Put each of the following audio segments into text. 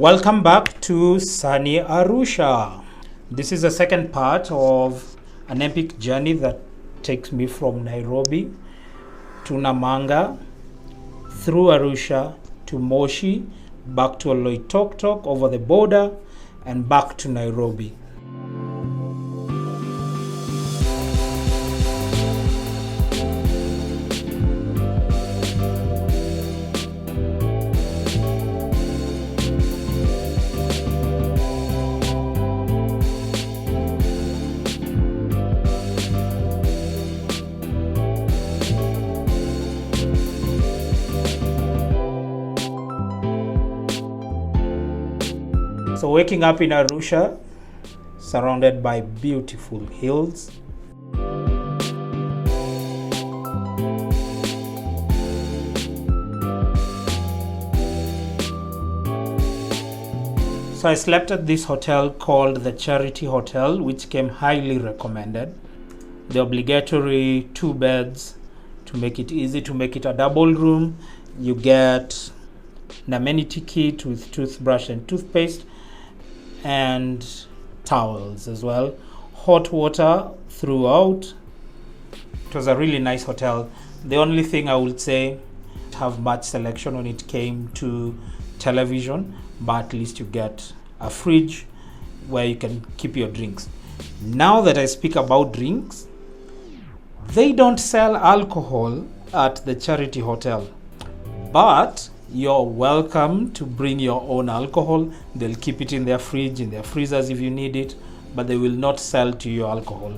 Welcome back to sunny Arusha. This is the second part of an epic journey that takes me from Nairobi to Namanga, through Arusha to Moshi, back to Loyalist over the border, and back to Nairobi. So waking up in Arusha, surrounded by beautiful hills. So I slept at this hotel called the Charity Hotel, which came highly recommended. The obligatory 2 beds to make it easy, to make it a double room. You get an amenity kit with toothbrush and toothpaste, and towels as well. Hot water throughout. It was a really nice hotel. The only thing I would say, have much selection when it came to television, but at least you get a fridge where you can keep your drinks. Now that I speak about drinks, they don't sell alcohol at the Charity Hotel, but you're welcome to bring your own alcohol. They'll keep it in their fridge, in their freezers if you need it, but they will not sell to you alcohol.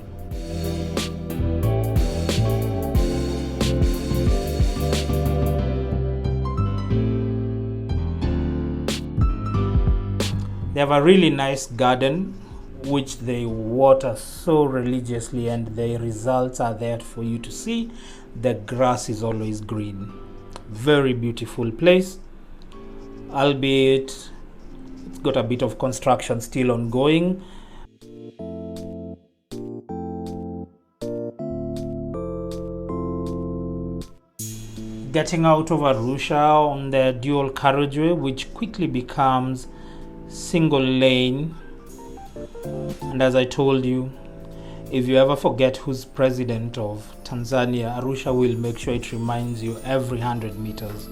They have a really nice garden which they water so religiously, and the results are there for you to see. The grass is always green. Very beautiful place, albeit it's got a bit of construction still ongoing. Getting out of Arusha on the dual carriageway, which quickly becomes single lane. And as I told you, if you ever forget who's president of Tanzania, Arusha will make sure it reminds you every 100 meters.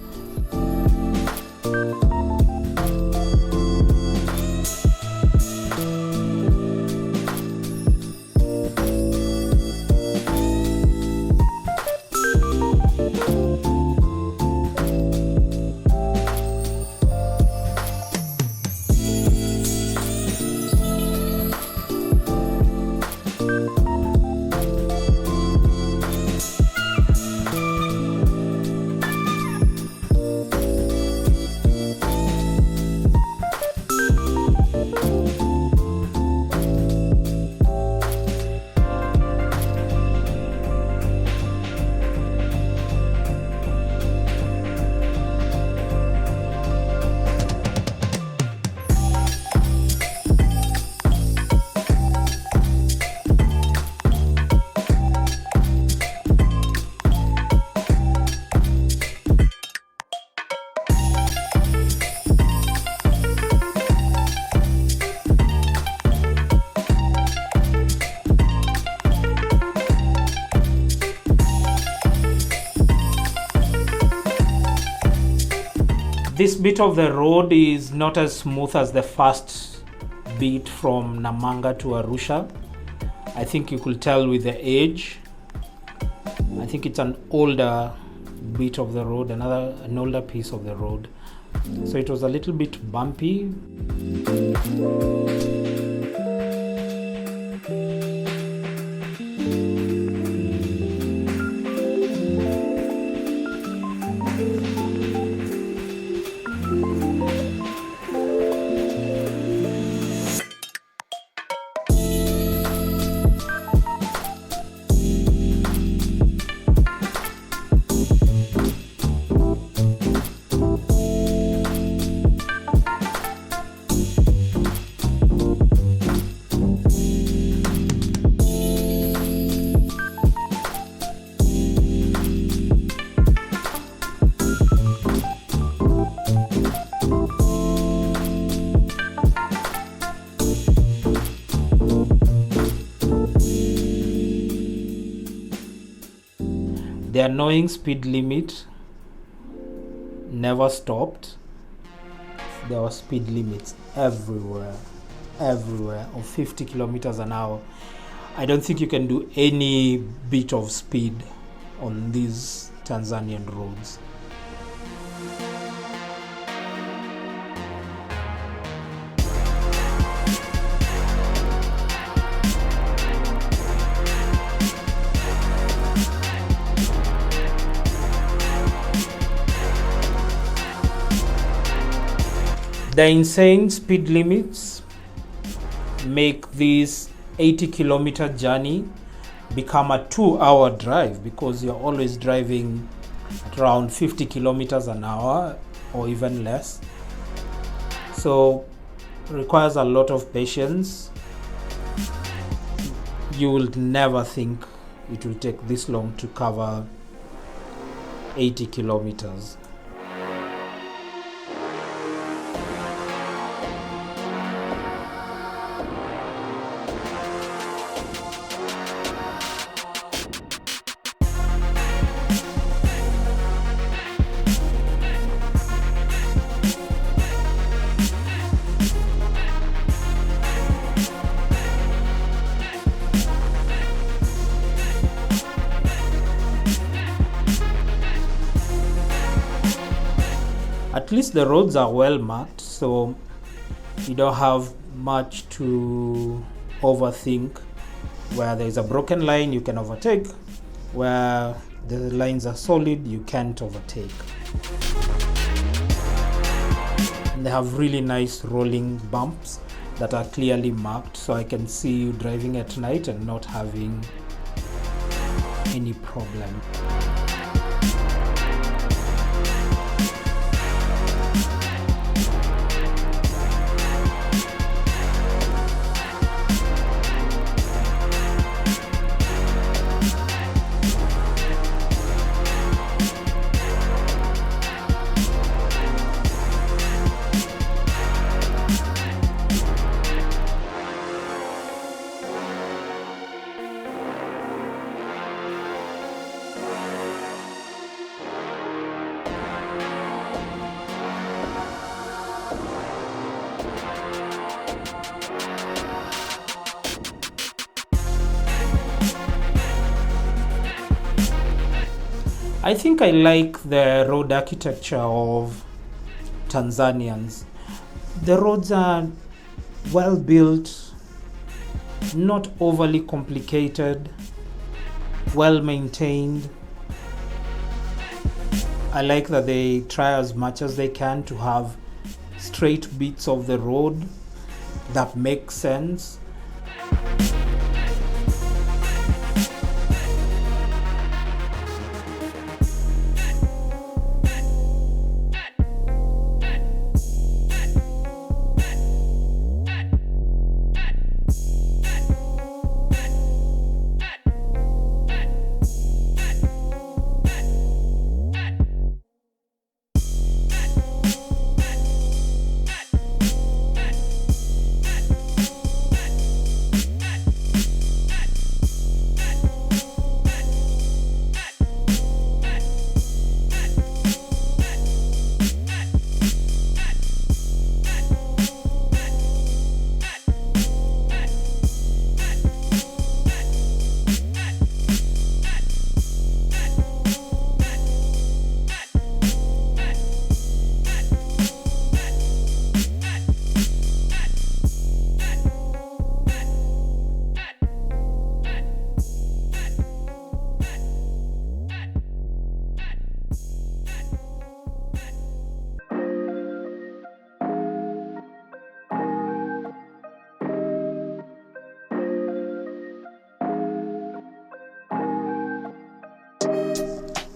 This bit of the road is not as smooth as the first bit from Namanga to Arusha. I think you could tell with the age. I think it's an older bit of the road, an older piece of the road. So it was a little bit bumpy. The annoying speed limit never stopped. There were speed limits everywhere of 50 kilometers an hour. I don't think you can do any bit of speed on these Tanzanian roads. The insane speed limits make this 80-kilometer journey become a 2-hour drive, because you're always driving at around 50 kilometers an hour or even less. So it requires a lot of patience. You will never think it will take this long to cover 80 kilometers. At least the roads are well marked, so you don't have much to overthink. Where there is a broken line, you can overtake. Where the lines are solid, you can't overtake. And they have really nice rolling bumps that are clearly marked, so I can see you driving at night and not having any problem. I think I like the road architecture of Tanzanians. The roads are well built, not overly complicated, well maintained. I like that they try as much as they can to have straight bits of the road that make sense.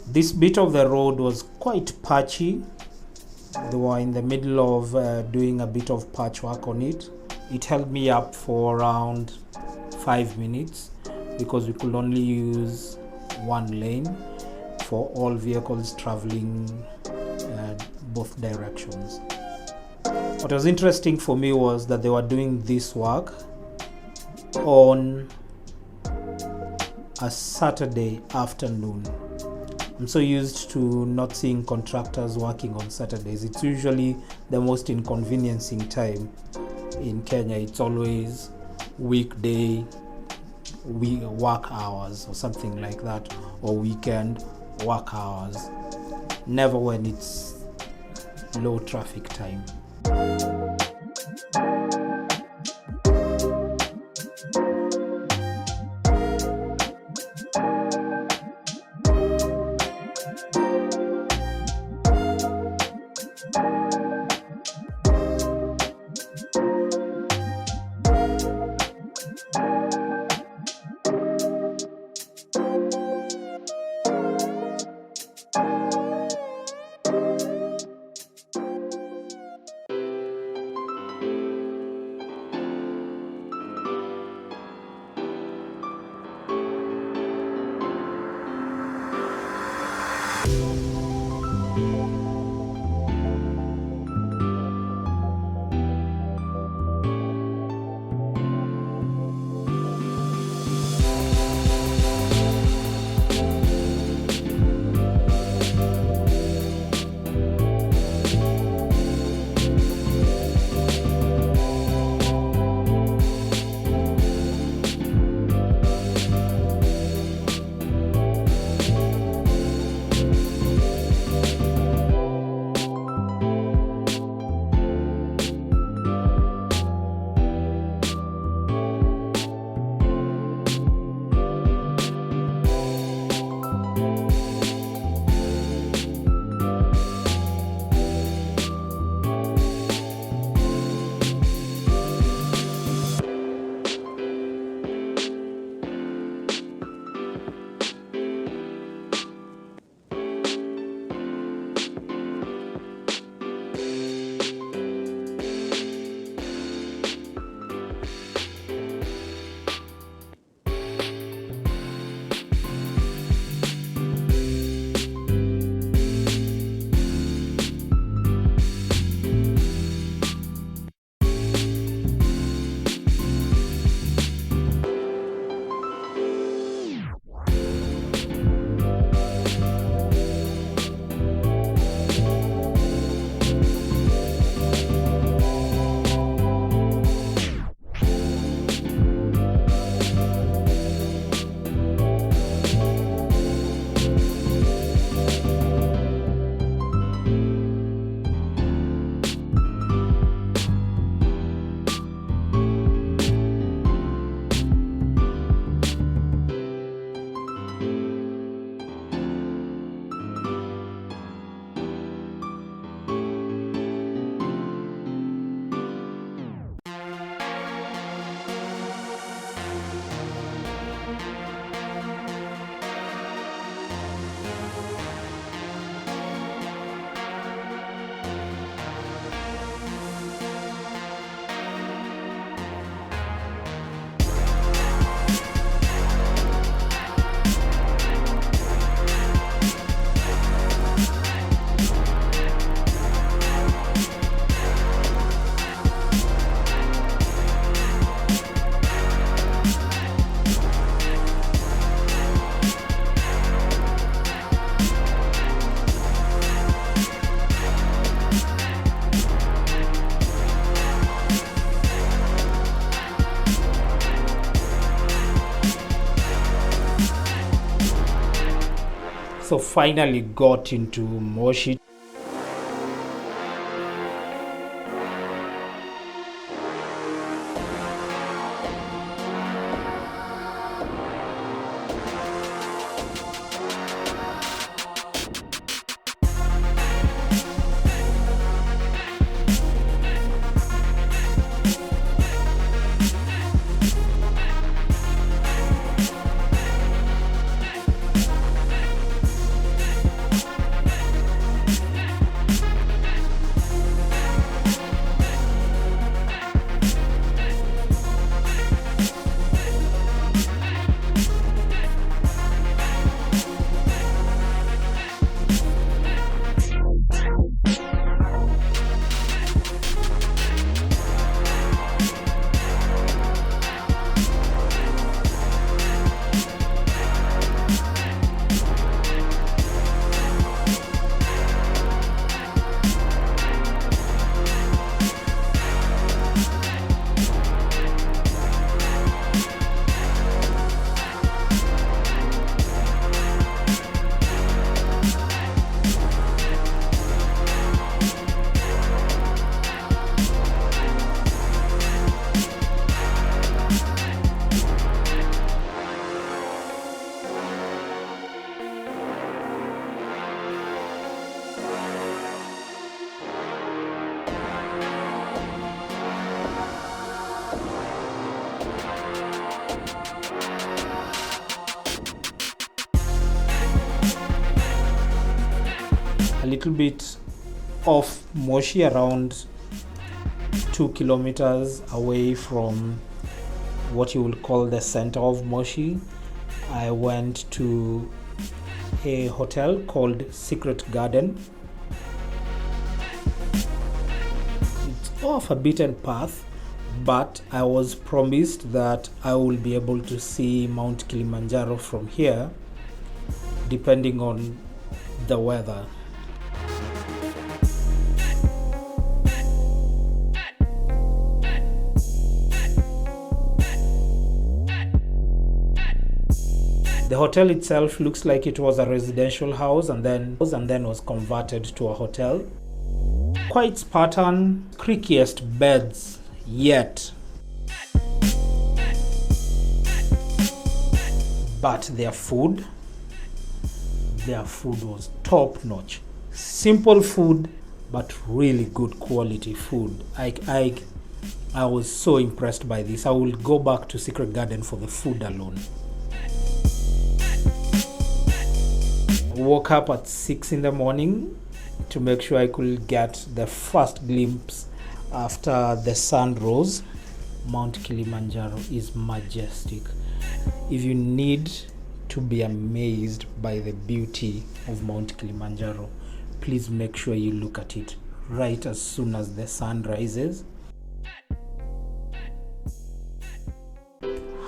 This bit of the road was quite patchy. They were in the middle of doing a bit of patchwork on it. It held me up for around 5 minutes because we could only use one lane for all vehicles traveling both directions. What was interesting for me was that they were doing this work on a Saturday afternoon. I'm so used to not seeing contractors working on Saturdays. It's usually the most inconveniencing time in Kenya. It's always weekday work hours or something like that, or weekend work hours, never when it's low traffic time. So finally got into Moshi. little bit off Moshi, around 2 kilometers away from what you will call the center of Moshi. I went to a hotel called Secret Garden. It's off a beaten path, but I was promised that I will be able to see Mount Kilimanjaro from here, depending on the weather. The hotel itself looks like it was a residential house and then was converted to a hotel. Quite Spartan, creakiest beds yet. But their food was top notch. Simple food, but really good quality food. I was so impressed by this. I will go back to Secret Garden for the food alone. Woke up at 6 in the morning to make sure I could get the first glimpse after the sun rose. Mount Kilimanjaro is majestic. If you need to be amazed by the beauty of Mount Kilimanjaro, please make sure you look at it right as soon as the sun rises.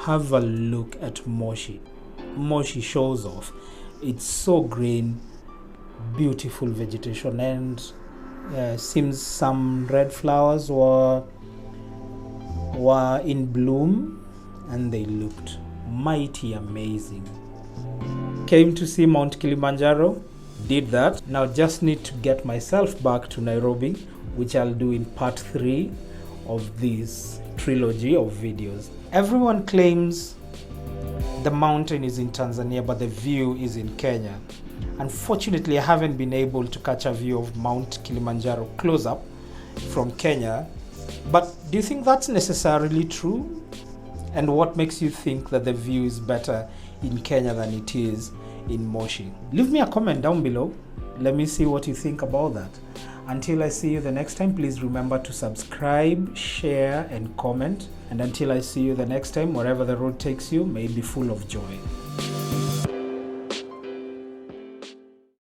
Have a look at Moshi. Moshi shows off. It's so green, beautiful vegetation, and seems some red flowers were in bloom and they looked mighty amazing. Came to see Mount Kilimanjaro, did that. Now just need to get myself back to Nairobi, which I'll do in part 3 of this trilogy of videos. Everyone claims the mountain is in Tanzania, but the view is in Kenya. Unfortunately, I haven't been able to catch a view of Mount Kilimanjaro close up from Kenya. But do you think that's necessarily true? And what makes you think that the view is better in Kenya than it is in Moshi? Leave me a comment down below. Let me see what you think about that. Until I see you the next time, please remember to subscribe, share, and comment. And until I see you the next time, wherever the road takes you, may it be full of joy.